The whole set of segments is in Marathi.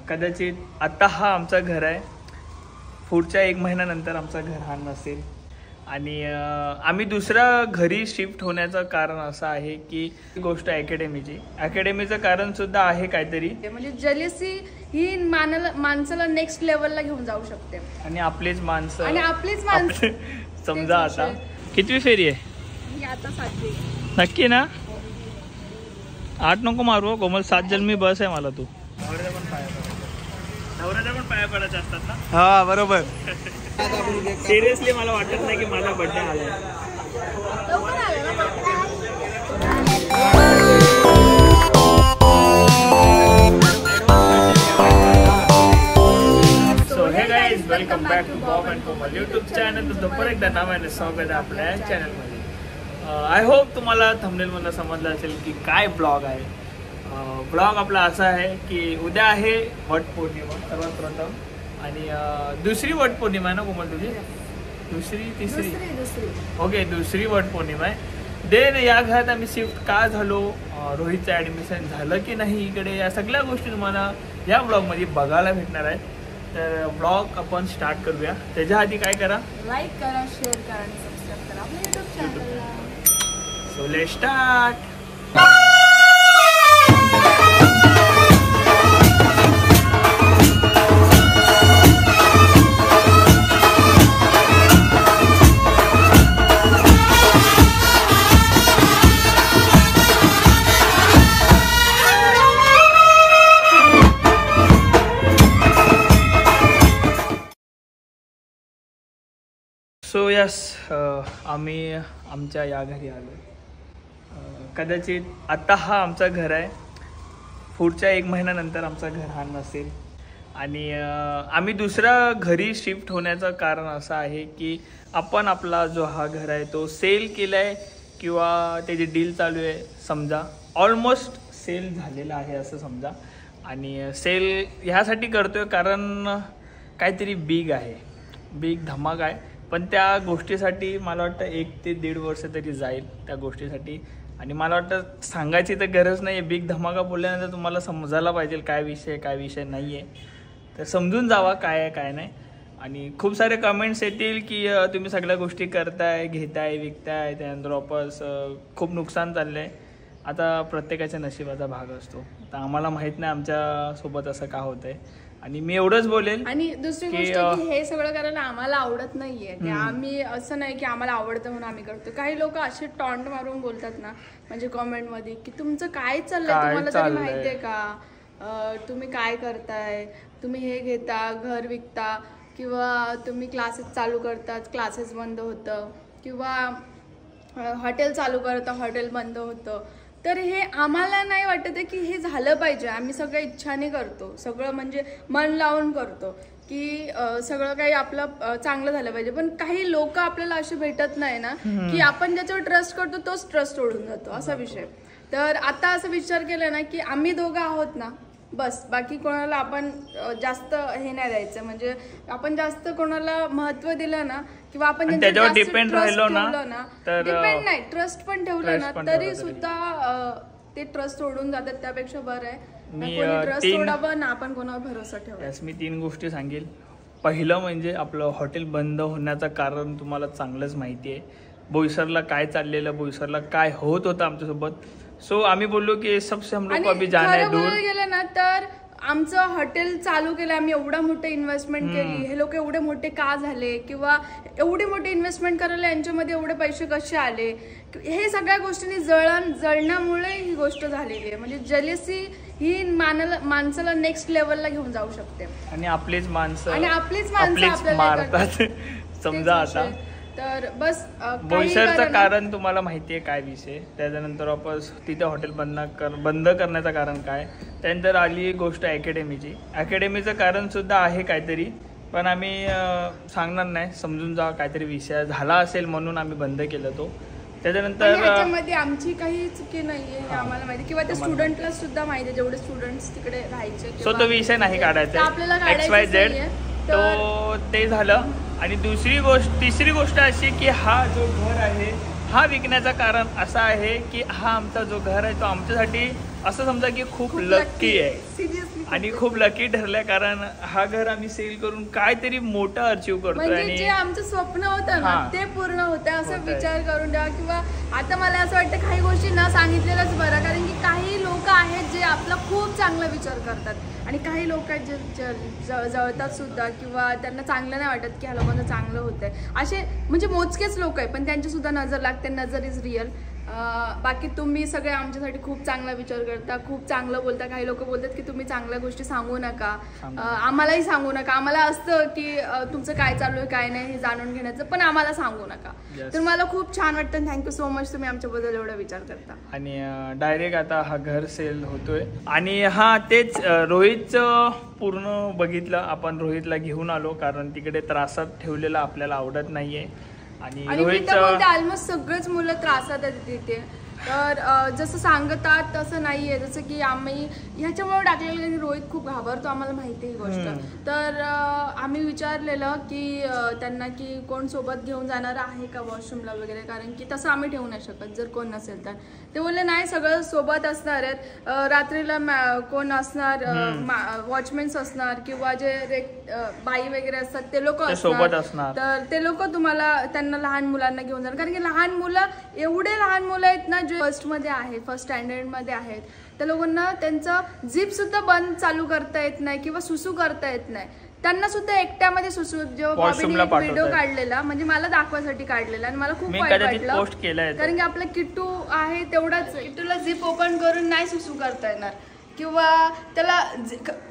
कदाचित आता हा आमचा घर आहे, पुढच्या 1 महिन्यानंतर आमचा घर हा नसेल आणि आम्ही दुसऱ्या घरी शिफ्ट होण्याचं कारण असं आहे की गोष्ट अकॅडमीचं कारण सुद्धा आहे काहीतरी, म्हणजे जेलसी ही माणसाला नेक्स्ट लेवलला घेऊन जाऊ शकते आणि आपलीच माणसं समजा आता कितवी फेरी आहे आता 7वी नक्की ना? 8 नको मारू कोमल, 7 जन्मी बस आहे मला. तू नवऱ्याच्या पण पाया पडायचे असतात ना? हा बरोबर. सिरियसली मला वाटत नाही की माझा बर्थडे आलाय. So hey guys, welcome back to Bob and Komal YouTube channel. तुमचं परत एकदा नावाने स्वागत आहे आपल्या चॅनलमध्ये. आय होप तुम्हाला थंबनेलमधून समजलं असेल की काय ब्लॉग आहे. ब्लॉग आपला असा आहे की उद्या आहे वटपौर्णिमा सर्वात प्रथम, आणि दुसरी वटपौर्णिमा आहे ना कोमल तुझी? तिसरी ओके, दुसरी वटपौर्णिमा आहे. देन या घरात आम्ही शिफ्ट का झालो, रोहितचं ॲडमिशन झालं की नाही इकडे, या सगळ्या गोष्टी तुम्हाला या ब्लॉगमध्ये बघायला भेटणार आहे. तर ब्लॉग आपण स्टार्ट करूया. त्याच्या आधी काय करा, लाईक करा, शेअर करा आणि सबस्क्राईब करा आपल्या यूट्यूब चॅनलला. So let's start. So yes, आम्ही आमच्या या घरी आलो. कदाचित आता हा आमचा घर आहे, पुढच्या 1 महिन्यानंतर आमचा घर हा नसेल, आणि आम्ही दुसऱ्या घरी शिफ्ट होण्याचं कारण असं आहे की आपण आपला जो हा घर आहे तो सेल केला आहे किंवा त्याची डील चालू आहे. समजा ऑलमोस्ट सेल झालेला आहे असं समजा. आणि सेल ह्यासाठी करतो आहे कारण काहीतरी बिग धमाका आहे. पण त्या गोष्टीसाठी मला वाटतं 1 ते 1.5 वर्ष तरी जाईल त्या गोष्टीसाठी. आणि मला वाटतं सांगायची तर गरज नाही आहे. बिग धमाका बोलल्यानंतर तुम्हाला समजायला पाहिजे काय विषय नाही आहे. तर समजून जावा काय आहे काय नाही. आणि खूप सारे कमेंट्स येतील की तुम्ही सगळ्या गोष्टी करताय, घेताय, विकताय, त्यानंतर वापस खूप नुकसान चाललं आहे. आता प्रत्येकाच्या नशिबाचा भाग असतो. तर आम्हाला माहीत नाही आमच्यासोबत असं का होतं आहे. आणि मी एवढंच बोलेल. आणि दुसरी गोष्ट की हे सगळं करायला आम्हाला आवडत नाहीये. की आम्ही असं नाही की आम्हाला आवडतं म्हणून आम्ही करतो. काही लोक असे टॉन्ट मारून बोलतात ना, म्हणजे कमेंट मध्ये की तुमचं काय चाललंय, तुम्हाला तरी माहितीये का, तुम्ही काय करताय, तुम्ही हे घेता, घर विकता, किंवा तुम्ही क्लासेस चालू करतात, क्लासेस बंद होतं, किंवा हॉटेल चालू करता, हॉटेल बंद होतं. तर हे आम्हाला नाही वाटत आहे की हे झालं पाहिजे. आम्ही सगळं इच्छाने करतो, सगळं म्हणजे मन लावून करतो की सगळं काही आपलं चांगलं झालं पाहिजे. पण काही लोक आपल्याला असे भेटत नाही ना की आपण ज्याच्यावर ट्रस्ट करतो तोच ट्रस्ट ओढून जातो, असा विषय. तर आता असं विचार केला ना की आम्ही दोघं आहोत ना, बस बाकी कोणाला आपण जास्त हे नाही द्यायचं. म्हणजे आपण जास्त कोणाला महत्व दिलं ना किंवा आपण त्याच्यावर डिपेंड राहिलो ना, डिपेंड नाही, ट्रस्ट पण ठेवलं ना, तरी सुद्धा ते ट्रस्ट सोडून जातात. त्यापेक्षा बरं आहे ट्रस्ट सोडावं ना आपण कोणावर भरोसा ठेवा. मी 3 गोष्टी सांगेल. पहिलं म्हणजे आपलं हॉटेल बंद होण्याचं कारण तुम्हाला चांगलंच माहिती आहे. बोईसरला काय चाललेलं, बोईसरला काय होत होतं आमच्यासोबत. सो आम्ही बोललो की सबसे हम लोग अभी जाना है दूर. गेलं ना तर आमचं हॉटेल चालू केलं, आम्ही एवढा मोठे इन्व्हेस्टमेंट केली, हे लोक एवढे मोठे का झाले, किंवा एवढे मोठे इन्व्हेस्टमेंट करायला यांच्यामध्ये एवढे पैसे कसे आले, हे सगळ्या गोष्टींनी जळण्यामुळे ही गोष्ट झालेली आहे. म्हणजे जेलसी ही माणसाला नेक्स्ट लेवलला घेऊन जाऊ शकते. आणि आपलीच माणसं आपल्याला मारतात समजा आता. तर बस बोईसरचं कारण तुम्हाला माहिती आहे काय विषय. त्याच्यानंतर वापस तिथे हॉटेल बंद करण्याचं कारण काय. त्यानंतर आली गोष्ट अकॅडमीचं कारण सुद्धा आहे काहीतरी, पण आम्ही सांगणार नाही. समजून जा, काहीतरी विषय झाला असेल म्हणून आम्ही बंद केलं तो. त्याच्यानंतर त्याच्यामध्ये आमची काही चुकी नाहीये हे आम्हाला माहिती, किंवा त्या स्टुडंटला सुद्धा माहिती आहे, जेवढे स्टुडंट्स तिकडे राहायचे. सो तो विषय नाही काढायचा, XYZ. तो ते झालं. आणि तिसरी गोष्ट अशी की हा जो घर आहे हा विकण्याचं कारण असं आहे की हा आमचा जो घर आहे तो आमच्यासाठी असं समजा की खूप लकी आहे. सिरियसली आणि खूप लकी ठरलंय, कारण हा घर आम्ही सेल करून काहीतरी मोठं अचीव करतोय. म्हणजे जे आमचं स्वप्न होतं ना ते पूर्ण होतं असं विचार करून द्या. किंवा आता मला असं वाटतं काही गोष्टी न सांगितलेलंच बरं, कारण की काही लोक आहेत जे आपला खूप चांगला विचार करतात आणि काही लोक आहेत जे जळतात सुद्धा किंवा त्यांना चांगलं नाही वाटत की ह्या लोकांचं चांगलं होतंय. असे म्हणजे मोजकेच लोक आहे, पण त्यांची सुद्धा नजर लागते. नजर इज रिअल. बाकी तुम्ही सगळे आमच्यासाठी खूप चांगला विचार करता, खूप चांगलं बोलता. काही लोक बोलतात की तुम्ही चांगल्या गोष्टी सांगू नका, आम्हालाही सांगू नका. आम्हाला असतं की तुमचं काय चालू आहे काय नाही हे जाणून घेण्याचं, पण आम्हाला सांगू नका. तर मला खूप छान वाटतं. थँक्यू सो मच तुम्ही आमच्याबद्दल एवढा विचार करता. आणि डायरेक्ट आता हा घर सेल होतोय. आणि हा तेच रोहितचं पूर्ण बघितलं आपण. रोहितला घेऊन आलो कारण तिकडे त्रासात ठेवलेला आपल्याला आवडत नाहीये. आणि ऑलमोस्ट सगळेच मुलं त्रासात आहेत तिथे. तर जसं सांगतात तसं नाही आहे. जसं की आम्ही ह्याच्यामुळे टाकलेलं की रोहित खूप घाबरतो, आम्हाला माहिती आहे ही गोष्ट. तर आम्ही विचारलेलं की त्यांना की कोण सोबत घेऊन जाणार आहे का वॉशरूमला वगैरे, कारण की तसं आम्ही ठेवू नाही शकत जर कोण नसेल तर. ते बोलले नाही सगळं सोबत असणार आहेत. रात्रीला कोण असणार, वॉचमॅन्स असणार किंवा जे बाई वगैरे असतात ते लोक असणार. तर ते लोक तुम्हाला त्यांना लहान मुलांना घेऊन जाणार, कारण की लहान मुलं एवढे लहान मुलं आहेत ना जे फर्स्ट स्टँडर्ड मध्ये आहेत. त्या लोकांना त्यांचं झिप सुद्धा बंद चालू करता येत नाही किंवा सुसू करता येत नाही. त्यांना सुद्धा एकट्यामध्ये सुसू. जेव्हा बॉबीने व्हिडिओ काढलेला म्हणजे मला दाखवायसाठी काढलेला आणि मला खूप वाईट वाटलं, कारण की आपला किट्टू आहे तेवढाच. किट्टूला झिप ओपन करून नाही सुसू करता येणार किंवा त्याला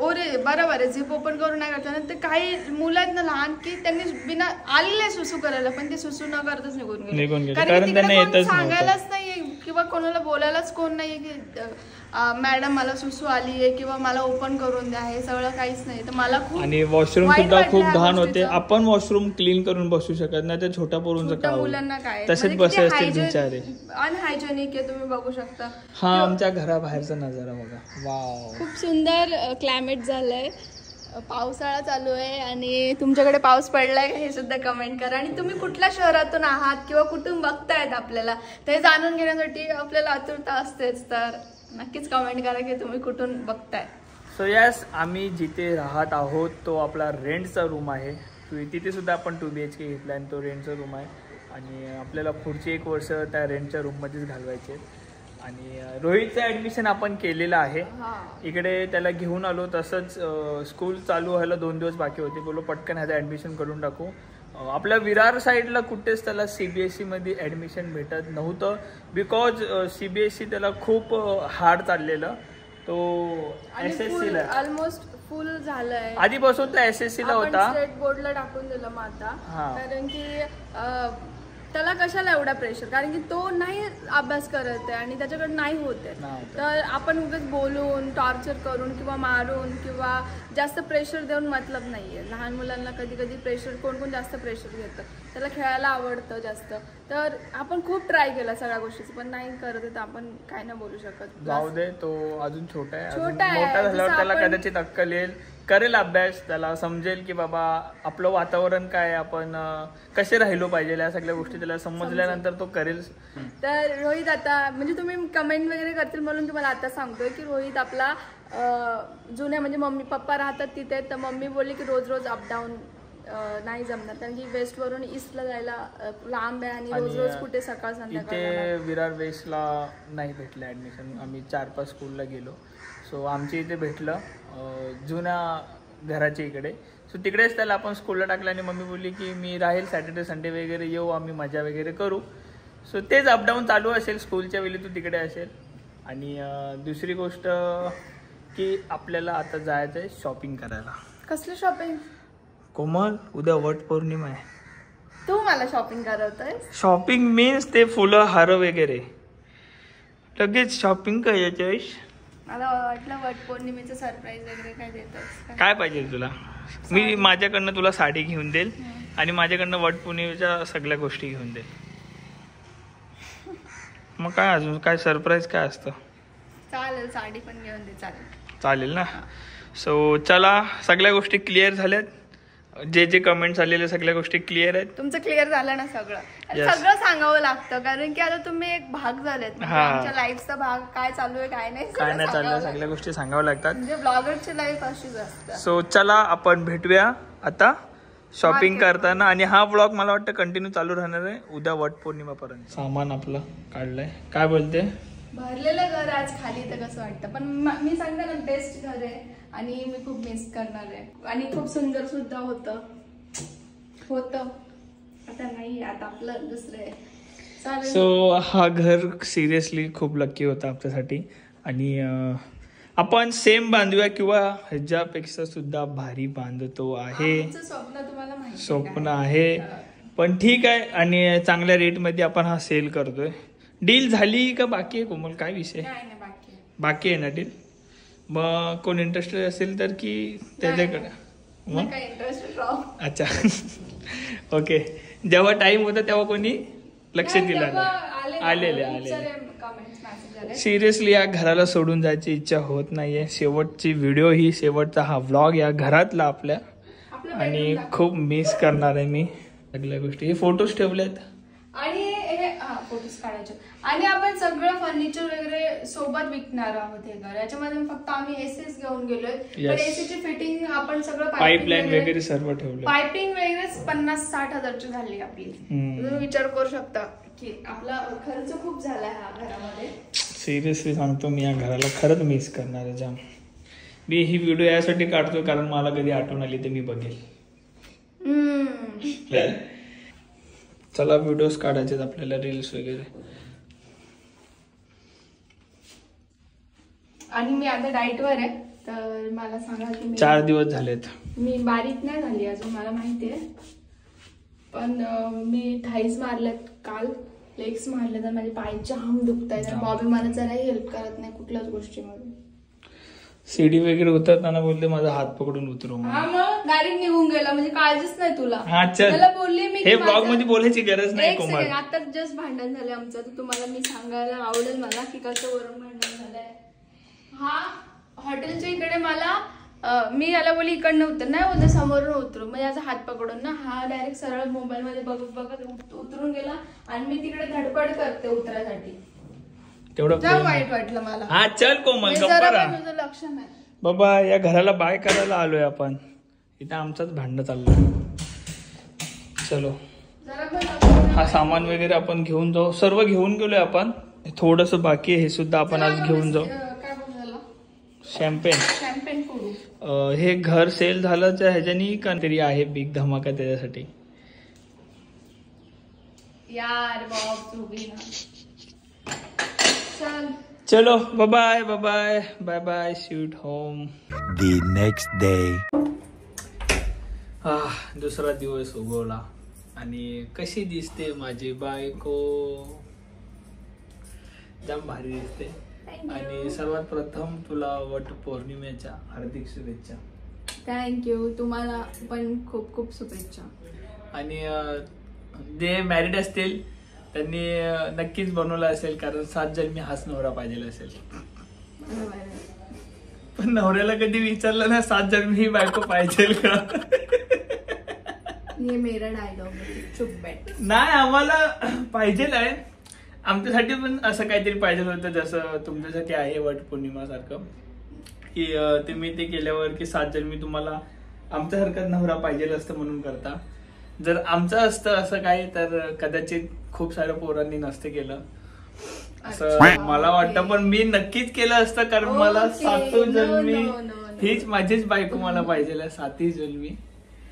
ओरे बरोबर आहे झिप ओपन करून नाही करता येणार. तर काही मुलं आहेत ना लहान की त्यांनी बिना आलेले सुसू करायला पण ते सुसू न करताच निघून गेले, कारण की तिकडे सांगायलाच नाहीये किंवा कोणाला बोलायलाच कोण नाहीये की मॅडम मला सुसू आली आहे किंवा मला ओपन करून द्या. हे सगळं काहीच नाही. तर मला खूप आणि वॉशरूम सुद्धा खूप घाण होते. आपण वॉशरूम क्लीन करून बसू शकत नाही, तर छोट्या पोरांचं मुलांना काय तसेच बसे असतील बिचारे. अनहायजेनिक आहे, तुम्ही बघू शकता. हा आमच्या घराबाहेरचा नजारा बघा. वाव, खूप सुंदर क्लायमेट झालंय. पावसाळा चालू आहे आणि तुमच्याकडे पाऊस पडलाय का हे सुद्धा कमेंट करा. आणि तुम्ही कुठल्या शहरातून आहात किंवा कुठून बघतायत आपल्याला ते जाणून घेण्यासाठी आपल्याला आतुरता असतेच. तर नक्कीच कमेंट करा की तुम्ही कुठून बघताय. सो यस, आम्ही जिथे राहत आहोत तो आपला रेंटचा रूम आहे. तिथे सुद्धा आपण 2 BHK घेतला आणि तो रेंटचा रूम आहे. आणि आपल्याला पुढची 1 वर्ष त्या रेंटच्या रूममध्येच घालवायचे. आणि रोहितचं ॲडमिशन आपण केलेलं आहे. इकडे त्याला घेऊन आलो. तसंच स्कूल चालू व्हायला 2 दिवस बाकी होते. बोलो पटकन ह्याचं ॲडमिशन करून टाकू. आपल्या विरार साईडला कुठेच त्याला CBSE मध्ये ॲडमिशन भेटत नव्हतं, बिकॉज CBSE त्याला खूप हार्ड चाललेलं. तो SSC ला ऑलमोस्ट फुल झालंय. आधीपासून तो SSC ला होता. स्टेट बोर्डला टाकून दिलं मग आता, कारण की त्याला कशाला एवढा प्रेशर, कारण की तो नाही अभ्यास करत आहे आणि त्याच्याकडे नाही होत आहे. तर आपण उगाच बोलून टॉर्चर करून किंवा मारून किंवा जास्त प्रेशर देऊन मतलब नाहीये. लहान मुलांना कधी कधी प्रेशर कोण जास्त प्रेशर घेतं. त्याला खेळायला आवडतं जास्त. तर आपण खूप ट्राय केला सगळ्या गोष्टीचं, पण नाही करत आहे तर आपण काय नाही बोलू शकत. जाऊ दे, तो अजून छोटा आहे. मोठा झाल्यावर त्याला कदाचित अक्कल येईल, करेल अभ्यास. त्याला समजेल की बाबा आपलं वातावरण काय, आपण कसे राहिलो पाहिजे, या सगळ्या गोष्टी त्याला समजल्यानंतर तो करेल. तर रोहित आता म्हणजे तुम्ही कमेंट वगैरे करतील म्हणून तुम्हाला आता सांगतोय की रोहित आपला जुन्या म्हणजे मम्मी पप्पा राहतात तिथे. तर मम्मी बोलली की रोज रोज अपडाऊन नाही जमणार, कारण की वेस्ट वरून ईस्टला जायला लांब आहे आणि रोज रोज कुठे सकाळ संध्याकाळ. इथे विरार वेस्टला नाही भेटलं ॲडमिशन. आम्ही 4-5 स्कूलला गेलो. सो आमच्या इथे भेटलं जुन्या घराच्या इकडे. सो तिकडेच त्याला आपण स्कूलला टाकलं आणि मम्मी बोलली की मी राहील सॅटर्डे संडे वगैरे येऊ, आम्ही मजा वगैरे करू. सो तेच अपडाऊन चालू असेल. स्कूलच्या वेळी तू तिकडे असेल. आणि दुसरी गोष्ट की आपल्याला आता जायचं आहे शॉपिंग करायला. कसली शॉपिंग कोमल? उद्या वट पौर्णिमा आहे. तू मला शॉपिंग करवतोय? शॉपिंग मीन्स ते फुलं हार वगैरे. लगेच शॉपिंग करायचं. मला वाटलं वट पौर्णिमेचं सरप्राईज वगैरे काय देतोस. काय पाहिजे तुला? मी माझ्याकडनं तुला साडी घेऊन देईल आणि माझ्याकडनं वट पौर्णिमेच्या सगळ्या गोष्टी घेऊन देईल. मग काय अजून काय सरप्राईज काय असतं? चालेल, साडी पण घेऊन दे. चालेल ना. सो चला, सगळ्या गोष्टी क्लिअर झाल्यात. जे जे कमेंट्स आलेले सगळ्या गोष्टी क्लिअर आहेत. तुमचं क्लिअर झालं ना सगळं. सगळं सांगावं लागतं कारण की आता तुम्ही एक भाग झालेत आमच्या लाईफचा भाग. काय चालू आहे काय नाही चाललं सगळ्या गोष्टी सांगाव्या लागतात. म्हणजे ब्लॉगरची लाईफ अशीच असते. सो चला आपण भेटूया आता शॉपिंग करताना. आणि हा ब्लॉग मला वाटतं कंटिन्यू चालू राहणार आहे उद्या वटपौर्णिमापर्यंत. सामान आपलं काढलंय. काय बोलते? भरलेलं घर आज खाली तर कसं वाटतं पण मी सांगते ना बेस्ट घर आहे आणि मी खूप मिस करणार आहे. आणि खूप सुंदर सुद्धा होतं आता नाही आता आपलं दुसरं आहे. सो हा घर सिरियसली खूप लकी होता आपल्यासाठी. आणि आपण सेम बांधूया किंवा ह्याच्यापेक्षा सुद्धा भारी बांधतो आहे. स्वप्न तुम्हाला माहिती स्वप्न आहे पण ठीक आहे. आणि चांगल्या रेटमध्ये आपण हा सेल करतोय. डील झाली का बाकी आहे कोमल? काय विषय? बाकी आहे ना डील? मग कोण इंटरेस्टेड असेल तर की त्याच्याकडे मग अच्छा ओके. जेव्हा टाइम होता तेव्हा कोणी लक्ष दिलं आलेले. सिरियसली या घराला सोडून जायची इच्छा होत नाहीये. शेवटची व्हिडिओ ही शेवटचा हा व्लॉग या घरातला आपल्या. आणि खूप मिस करणार आहे मी सगळ्या गोष्टी. हे फोटोज ठेवलेत आणि फोटोज काढायचे. आणि आपण सगळं फर्निचर वगैरे सोबत विकणार आहोत हे घर. याच्यामध्ये फक्त आम्ही एसीच घेऊन गेलोय पण एसीची फिटिंग आपण सगळं पाईपलाईन वगैरे सर्व ठेवलं. पाईपिंग वगैरेच 50-60 हजारची झाली आपली. तुम्ही विचार करू शकता की आपला खर्च खूप झाला ह्या घरामध्ये. सिरियसली सांगतो मी या घराला खरंच मिस करणार आहे जाम. मी ही व्हिडिओ यासाठी काढतो कारण मला कधी आठवण आली तर मी बघेल. चला व्हिडिओज काढायचे आपल्याला रील्स वगैरे. आणि मी आता डाएटवर आहे तर मला सांगा की 4 दिवस झालेत. मी बारीक नाही झाली अजून मला माहितीये पण मी थाईज मारल्यात काल लेग्स मारले तर माझे पाय जाम दुखतायत. बॉबी मला जराही हेल्प करत नाही कुठल्याच गोष्टीमध्ये. सीडी वगैरे उतरताना बोलते माझा हात पकडून उतरू. मग डायरेक्ट निघून गेला म्हणजे काळजीच नाही तुला. मला बोलली मी हे ब्लॉग मध्ये बोलायची गरज नाही कोमल. आता जस्ट भांडण झालं आमचं तर तुम्हाला मी सांगायला आवडेल मला की कसं वरून भांडण झालंय. हा हॉटेलच्या इकडे मला मी याला बोली इकडनं उतर नाही होतं समोरून उतरू. मग याचा हात पकडून ना हा डायरेक्ट सरळ मोबाईल मध्ये बघत बघत उतरून गेला आणि मी तिकडे धडपड करते उतरायसाठी. तेवढं वाईट वाटलं मला. हा चल कोमल लक्ष नाही बाबा. या घराला बाय करायला आलोय आपण. इथे आमचाच भांडण चाललंय. चलो हा सामान वगैरे आपण घेऊन जाऊ. सर्व घेऊन गेलोय आपण. थोडस बाकी आहे हे सुद्धा आपण आज घेऊन जाऊ. शॅम्पेन हे घर सेल झालं तर ह्याच्यानी काहीतरी आहे बिग धमाका त्याच्यासाठी. यार बॉब चलो bye bye bye bye. Shoot home the next day. दुसरा दिवस उगवला आणि कशी दिसते माझी बायको? जाम भारी दिसते. आणि सर्वात प्रथम तुला वटपौर्णिमेच्या हार्दिक शुभेच्छा. थँक्यू. तुम्हाला पण खूप खूप शुभेच्छा. आणि जे मॅरिड असतील त्यांनी नक्कीच बनवलं असेल कारण 7 जन्मी हाच नवरा पाहिजे असेल. पण नवऱ्याला कधी विचारलं ना 7 जन्मी ही बायको पाहिजे का? ये मेरा डायलॉग चुप बैठ. नाही आम्हाला पाहिजे आहे. आमच्यासाठी पण असं काहीतरी पाहिजे होतं जसं तुमच्यासाठी आहे वटपौर्णिमा सारखं की तुम्ही ते केल्यावर की 7 जन्मी तुम्हाला आमच्यासारखा नवरा पाहिजे असतं म्हणून करता. जर आमचं असतं असं काही तर कदाचित खूप साऱ्या पोरांनी नसतं केलं असं मला वाटतं. पण मी नक्कीच केलं असतं कारण मला 7 जन्मी हीच माझीच बायको मला पाहिजे 7 जन्मी.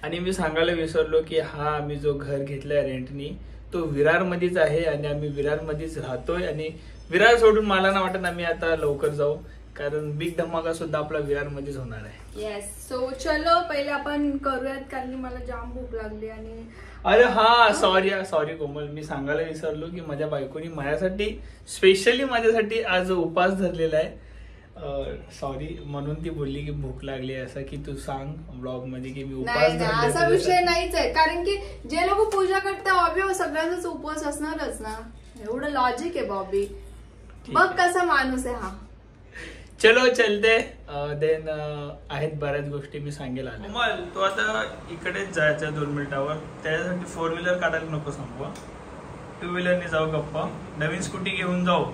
आणि मी सांगायला विसरलो की हा आम्ही जो घर घेतलाय रेंटनी तो विरार मध्येच आहे आणि आम्ही विरार मध्येच राहतोय. आणि विरार सोडून मला ना वाटत आम्ही आता लवकर जाऊ कारण बिग धमाका सुद्धा आपला विरार मध्येच होणार आहे. येस. सो चलो पहिले आपण करूयात कारण मला जाम भूक लागली. आणि अरे हा सॉरी कोमल मी सांगायला विसरलो की माझ्या बायकोनी माझ्यासाठी स्पेशली माझ्यासाठी आज उपवास धरलेला आहे. सॉरी म्हणून ती बोलली की भूक लागली असं की तू सांग ब्लॉग मध्ये की मी उपवास धरले. असा विषय नाहीच आहे कारण की जे लोक पूजा करतात बॉबी सगळ्यांचाच उपवास असणारच ना. एवढं लॉजिक आहे बॉबी. बघ कसा माणूस आहे हा. चलो चलते. देन आहेत बऱ्याच गोष्टी मी सांगेल आले. कोमल तू आता इकडेच जायचं 2 मिनिटावर. त्याच्यासाठी 4 व्हीलर काढायला नको सांगू. 2 व्हीलरने जाऊ गप्पा. नवीन स्कूटी घेऊन जाऊ.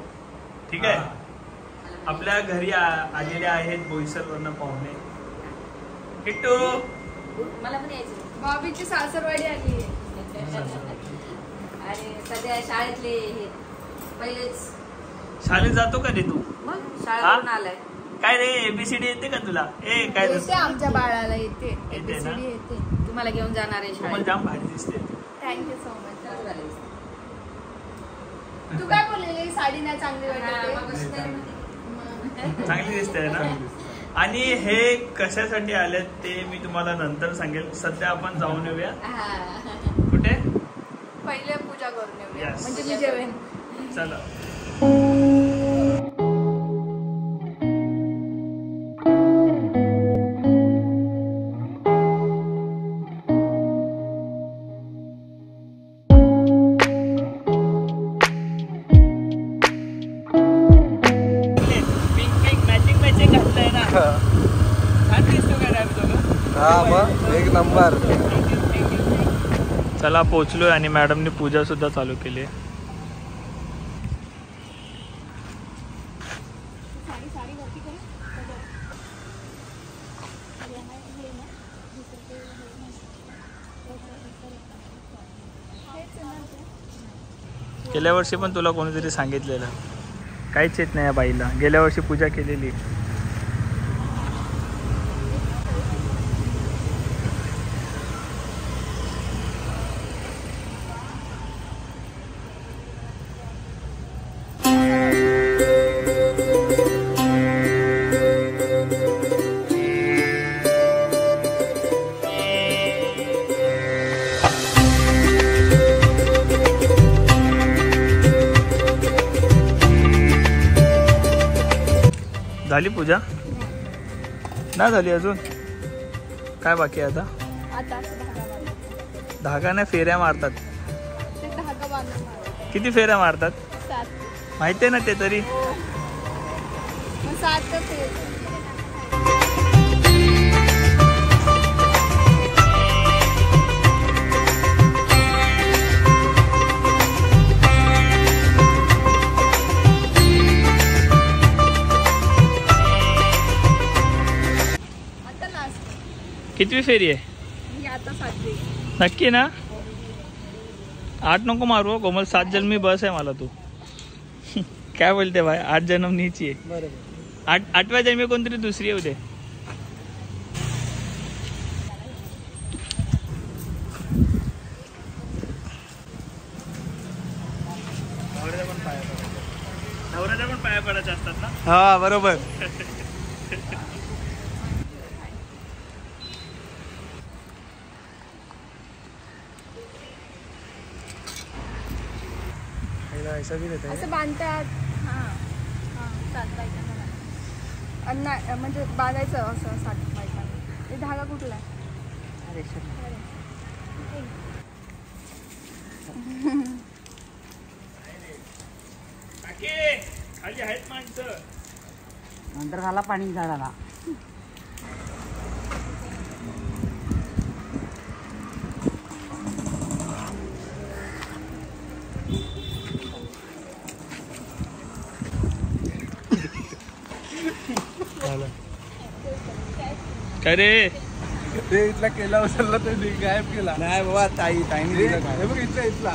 ठीक आहे. आपल्या घरी आलेले आहेत बोईसरवरनं पाहुणे. किट्टू मला पण यायचं. भाभीची सासरवाडी आली आहे. आणि सध्या शाळेतले हे पहिलेच. शाळेत जातो का रे तू? मग शाळेतून आलाय. काय रे एबीसीडी येते का तुला? काय येते आमच्या बाळाला येते. येते ना? ABCD येते. तुम्हाला घेऊन जाणार आहे कोमल शाळेत. जाम भारी दिसते. Thank you so much. चालू झालंय. तू काय बोललेली साडी नाही चांगली हा, वाटते? मग बसते मध्ये. चांगली दिसते ना. आणि हे कशासाठी आलेत ते मी तुम्हाला नंतर सांगेल. सध्या आपण जाऊन येऊया. हा. कुठे? पहिले पूजा करून येऊया. Yes. म्हणजे मी जेवेन. चला. एक नंबर. चला पोचलोय आणि मॅडमने पूजा सुद्धा चालू केली. गेल्या वर्षी पण तुला कोणीतरी सांगितलेलं. काहीच येत नाही या बाईला. गेल्या वर्षी पूजा केलेली. झाली पूजा? नाही झाली अजून. काय बाकी आहे आता? आता असं धागा बांधून. धागा नाही फेऱ्या मारतात. ते धागा बांधून मारायचं. किती फेऱ्या मारतात 7. माहिती आहे ना ते तरी? मग 7 तर ते. कितवी फेरी आहे? मी आता 7वी. नक्की ना? 8 नको मारू कोमल. 7 जन्मी बस आहे मला तू. काय बोलते भाई? 8 जन्म नीची आहे. बरोबर. 8व्या जन्मी कोणतरी दुसरी येऊ दे. नवऱ्याच्या पण पाया पडायचे असतात ना. हा बरोबर. असं बांधतात. हां 7 बायकांना नाही म्हणजे बांधायचं असं 7 बायकांना. ते धागा कुठला आहे? खाली आहेत माणसं. नंतर झाला पाणी झाडाला. काय रे? ते इथला केला उचलला ते गायब केला. नाही बाबा ताईने दिला. हे बघ इथला इथला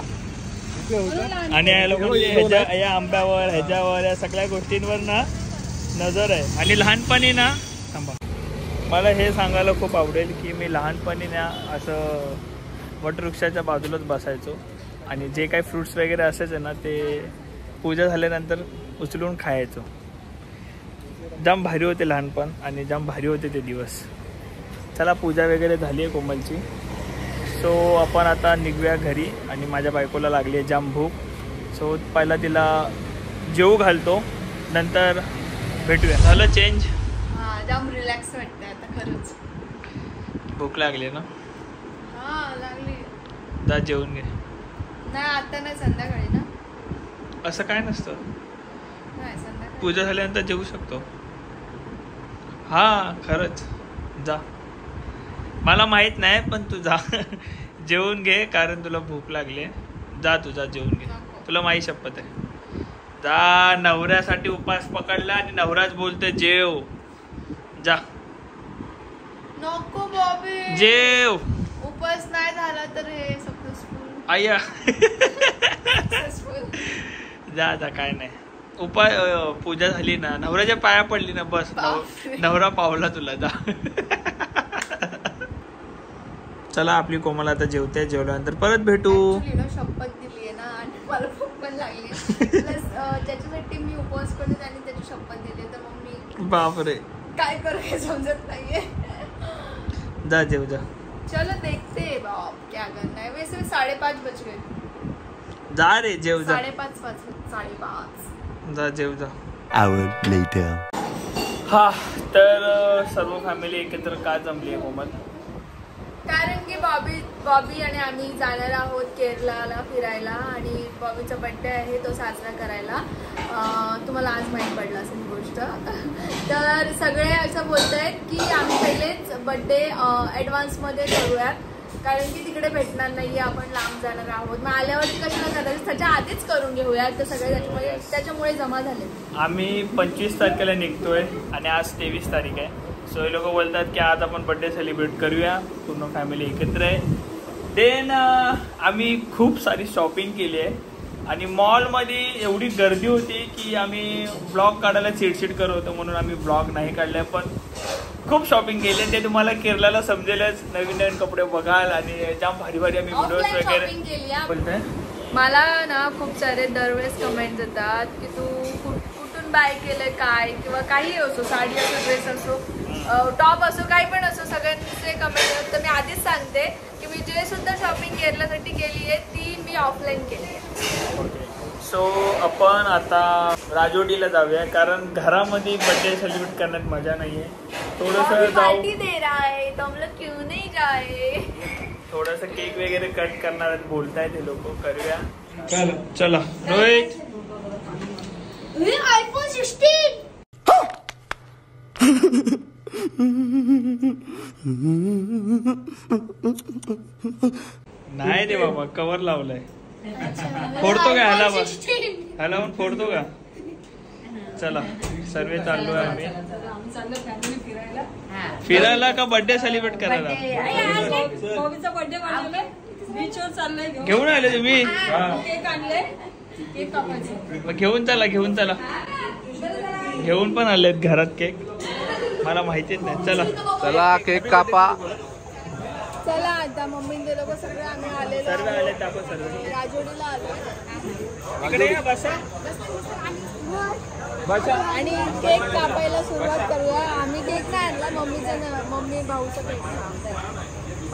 इथे होता. आणि या लोकांची या आंब्यावर ह्याच्यावर या सगळ्या गोष्टींवर ना नजर आहे. आणि लहानपणी ना थांबा मला हे सांगायला खूप आवडेल की मी लहानपणी ना असं वटवृक्षाच्या बाजूलाच बसायचो आणि जे काही फ्रुट्स वगैरे असायचे ना ते पूजा झाल्यानंतर उचलून खायचो. जाम भारी होते लहानपण आणि जाम भारी होते ते दिवस. चला पूजा वगैरे झाली आहे कोमलची. सो आपण आता निघूया घरी आणि माझ्या बायकोला लागली आहे जाम भूक. सो पहिला तिला जेवू घालतो नंतर भेटूया. झालं चेंज? हां जाम रिलॅक्स वाटतं आता खरंच. भूक लागली ना? हां लागली. जा जेवून घे. नाही आता नाही संध्याकाळी ना. असं काय नसतं. नाही संध्याकाळी. पूजा झाल्यानंतर जेवू शकतो. हा खरंच जा. मला माहित नाही पण तू जा जेवून घे कारण तुला भूक लागली. जा तुझा जेवून घे. तुला माही शपथ आहे. जा. नवऱ्यासाठी उपास पकडला आणि नवराच बोलते जेव. जा नको बॉबी जेव. उपास नाही झाला तर हे सक्सेसफुल. आया सक्सेसफुल. जा जा काय नाही. पूजा झाली ना नवऱ्याच्या पाया पडली ना बस नवरा पावला तुला. जा चला आपली कोमल आता जेवते. जेवल्यानंतर परत भेटू. शपथ दिली आहे ना आणि मला भूक पण लागली प्लस ज्याच्यासाठी मी उपवास करते आणि त्याची शपथ दिली तर मग मी बापरे काय करू हे समजत नाहीये. जा जेव जा. चलो देखते बाप क्या करना है. वैसे 5:30 बज गए. जा रे जेव जा. 5:30 वाजले. 5:30. जा जेव जा. Hour later. हा तर सर्व फॅमिली एकत्र का जमली आहे कोमल? कारण की बॉबी आणि आम्ही जाणार आहोत केरळला फिरायला आणि बॉबीचा बर्थडे आहे तो साजरा करायला. तुम्हाला आज माहीत पडलं असेल ही गोष्ट. तर सगळे असं बोलत आहेत की आम्ही पहिलेच बर्थडे ॲडव्हान्समध्ये करूयात कारण की तिकडे भेटणार नाही. आपण लांब जाणार आहोत मग आल्यावरती कशाला करायचं त्याच्या आधीच करून घेऊयात. तर सगळे त्याच्यामुळे जमा झाले. आम्ही 25 तारखेला निघतोय आणि आज 23 तारीख आहे. सो हे लोक बोलतात की आज आपण बर्थडे सेलिब्रेट करूया पूर्ण फॅमिली एकत्र आहे. देन आम्ही खूप सारी शॉपिंग केली आहे आणि मॉलमध्ये एवढी गर्दी होती की आम्ही ब्लॉग काढायला चिडचिड करत होतो म्हणून आम्ही ब्लॉग नाही काढले. पण खूप शॉपिंग केली ते तुम्हाला केरळला समजेलच. नवीन नवीन कपडे बघाल आणि जाम भारी भारी आम्ही व्हिडिओज वगैरे बोलतोय. मला ना खूप सारे दरवेळेस कमेंट येतात की तू कुठून बाय केलंय काय किंवा काही असो साडी असो ड्रेस असो टॉप असो काही पण असो सगळ्यांचे कमेंट येतात. तर मी आधीच सांगते की मी जे सुद्धा शॉपिंग केरळसाठी केली आहे ती मी ऑफलाईन केली आहे. सो आपण आता राजोडीला जाऊया कारण घरामध्ये बर्थडे सेलिब्रेट करण्यात मजा नाहीये. थोडंसं जाऊ दे रहा है तो हम लोग क्यों नहीं जाए. थोडंसं केक वगैरे कट करणार आहेत बोलतायत हे लोक. करूया चला. रोहित iPhone 16. नाही रे बाबा कवर लावलाय. फोडतो का ह्याला बघ ह्याला फोडतो का. चला सर्वे चाललो आहे आम्ही फिरायला का बर्थडे सेलिब्रेट करायला. घेऊन आले तुम्ही. घेऊन चला घेऊन पण आलेत घरात केक. मला माहितीच नाही. चला चला केक कापा. चला आता मम्मी ते लोक सगळे आम्ही आले सर्व आले आपण सर्व राजोडीला आलो. इकडे या बसा बसा आणि केक कापायला सुरुवात करूया. आम्ही केक नाही आणला मम्मी भाऊचा केक.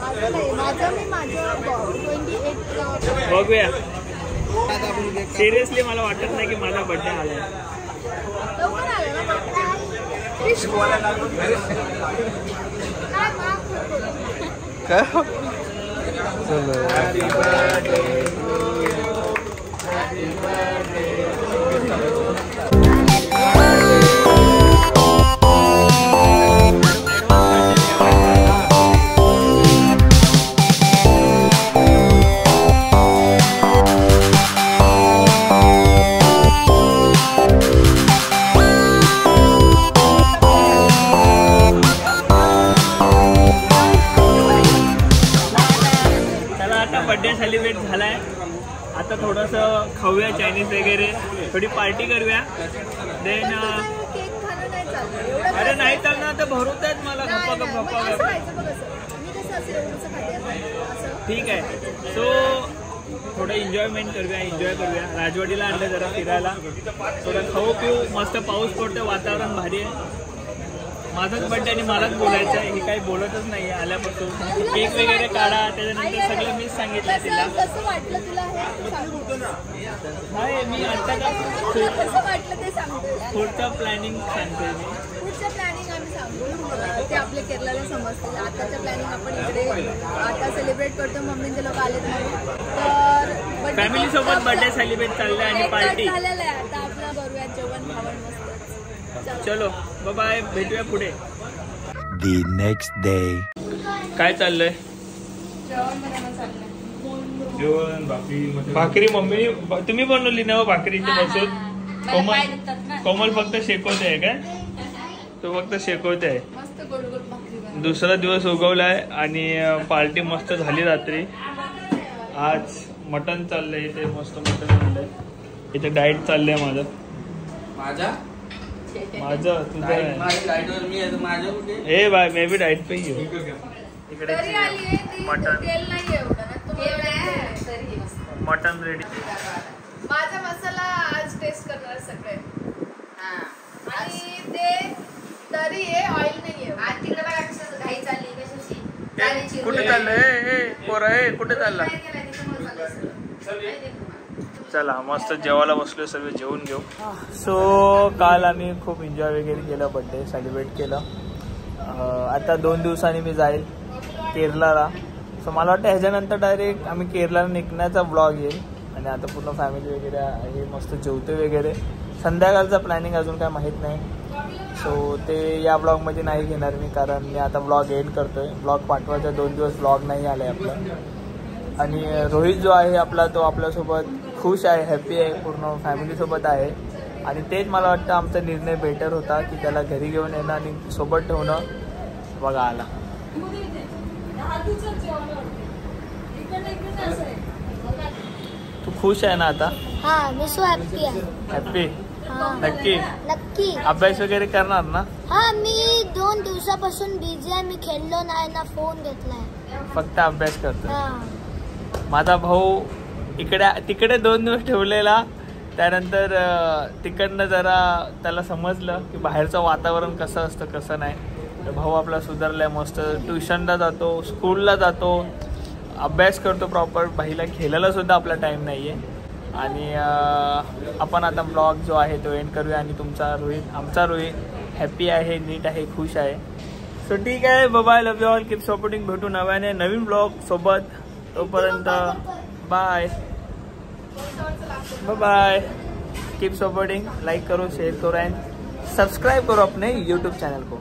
माझं नाही माझं 28 बघूया. सिरियसली मला वाटत नाही की माझा बर्थडे आलाय. लवकर आलं ना. काय बर्थडे सेलिब्रेट झालाय. आता थोडंसं खाऊया चायनीज वगैरे थोडी पार्टी करूया. देन अरे नाही चालणार तर भरूत आहेत मला गप्पा. ठीक आहे. सो थोडं एन्जॉय करूया. राजवाडीला आणलं जरा फिरायला. थोडं खाऊ पिऊ मस्त. पाऊस पडतोय वातावरण भारी आहे. माझाच बर्थडे आणि मलाच बोलायचं आहे. हे काही बोलतच नाही आल्यापासून. केक वगैरे काढा त्याच्यानंतर सगळं मीच सांगितलं तिला. कसं वाटलं तुला नाही मी आता कसं वाटलं ते सांगतो. पुढचं प्लॅनिंग सांगतोय मी. पुढचं प्लॅनिंग आम्ही सांगू ते आपल्या केरळला समजतं. आताचं प्लॅनिंग आपण इकडे आता सेलिब्रेट करतो. मम्मीचे लोक आलेत म्हणून तर फॅमिली सोबत बर्थडे सेलिब्रेट चाललंय आणि पार्टी झालेलं आहे. आता आपलं करूया जेवण खावण मस्त. चलो बाय. भेटूया पुढे. The next day. काय चाललंय? जेवण बनवणं चाललंय. जेवण भाकरी भाकरी मम्मी तुम्ही बनवली ना हो भाकरी इथे बसून? मला पाय दुखतात ना. कोमल फक्त शेकवते आहे काय? तो फक्त शेकवते आहे. मस्त गोड गोड भाकरी बनव. दुसरा दिवस उगवलाय आणि पार्टी मस्त झाली रात्री. आज मटन चाललंय इथे, मस्त मटन आणलंय इथे. डाएट चाललंय माझं तुझं हे बाय मे बी डाएट पे घेऊ. इकडे तरी आली आहे ती, मटन तेल नाही एवढं ना, तुम्हाला एवढं तरी मस्त. Mutton ready. माझा मसाला आज टेस्ट करणार सगळे. हा. आणि ते तरी आहे, ऑइल नाहीये. आज तिकडे बघा कसं घाई चालली कशाची. ए, कुठे चाललंय पोरा? कुठे चालला? काय केलंय त्याच्यामुळे चाललंय सगळं. माहिती आहे तुम्हाला? चला मस्त जेवायला बसलो, सर्व जेवून घेऊ. सो काल आम्ही खूप एन्जॉय वगैरे केलं, बर्थडे सेलिब्रेट केलं. आता 2 दिवसांनी मी जाईल केरळला. सो मला वाटतं ह्याच्यानंतर डायरेक्ट आम्ही केरळला निघण्याचा ब्लॉग येईल. आणि आता पूर्ण फॅमिली वगैरे आहे, मस्त जेवते वगैरे. संध्याकाळचा प्लॅनिंग अजून काय माहीत नाही. सो ते या ब्लॉगमध्ये नाही घेणार मी, कारण मी आता ब्लॉग एंड करतोय. ब्लॉग पाठवायचा 2 दिवस ब्लॉग नाही आला आहे आपला. आणि रोहित जो आहे आपला, तो आपल्यासोबत खुश आहे, हॅपी आहे, पूर्ण फॅमिलीसोबत आहे. आणि तेच मला वाटतं आमचा निर्णय बेटर होता की त्याला घरी घेऊन येणं आणि सोबत ठेवणं. बघा आला. तू खुश आहे ना आता? हा मी सो हॅप्पी आहे. हॅप्पी? हा नक्की? नक्की. अभ्यास वगैरे करणार ना? हा मी 2 दिवसापासून बिझी आहे. मी खेळलो नाही ना, फोन घेतलाय. फक्त अभ्यास करतो. हा माझा भाऊ तिकडे 2 दिवस ठेवलेला. त्यानंतर तिकडनं जरा त्याला समजलं की बाहेरचं वातावरण कसं असतं कसं नाही. तर भाऊ आपला सुधारलाय, मस्त ट्युशनला जातो, स्कूलला जातो, अभ्यास करतो प्रॉपर. बाईला खेळायला सुद्धा आपला टाईम नाही आहे. आणि आपण आता ब्लॉग जो आहे तो एंड करूया. आणि आमचा रोहित हॅपी आहे, नीट आहे, खुश आहे. सो ठीक आहे, bye, love you all, keep supporting. भेटू नवीन ब्लॉग सोबत. तोपर्यंत bye bye. Keep supporting. Like करो, शेयर करो एंड सब्सक्राइब करो अपने यूट्यूब चैनल को.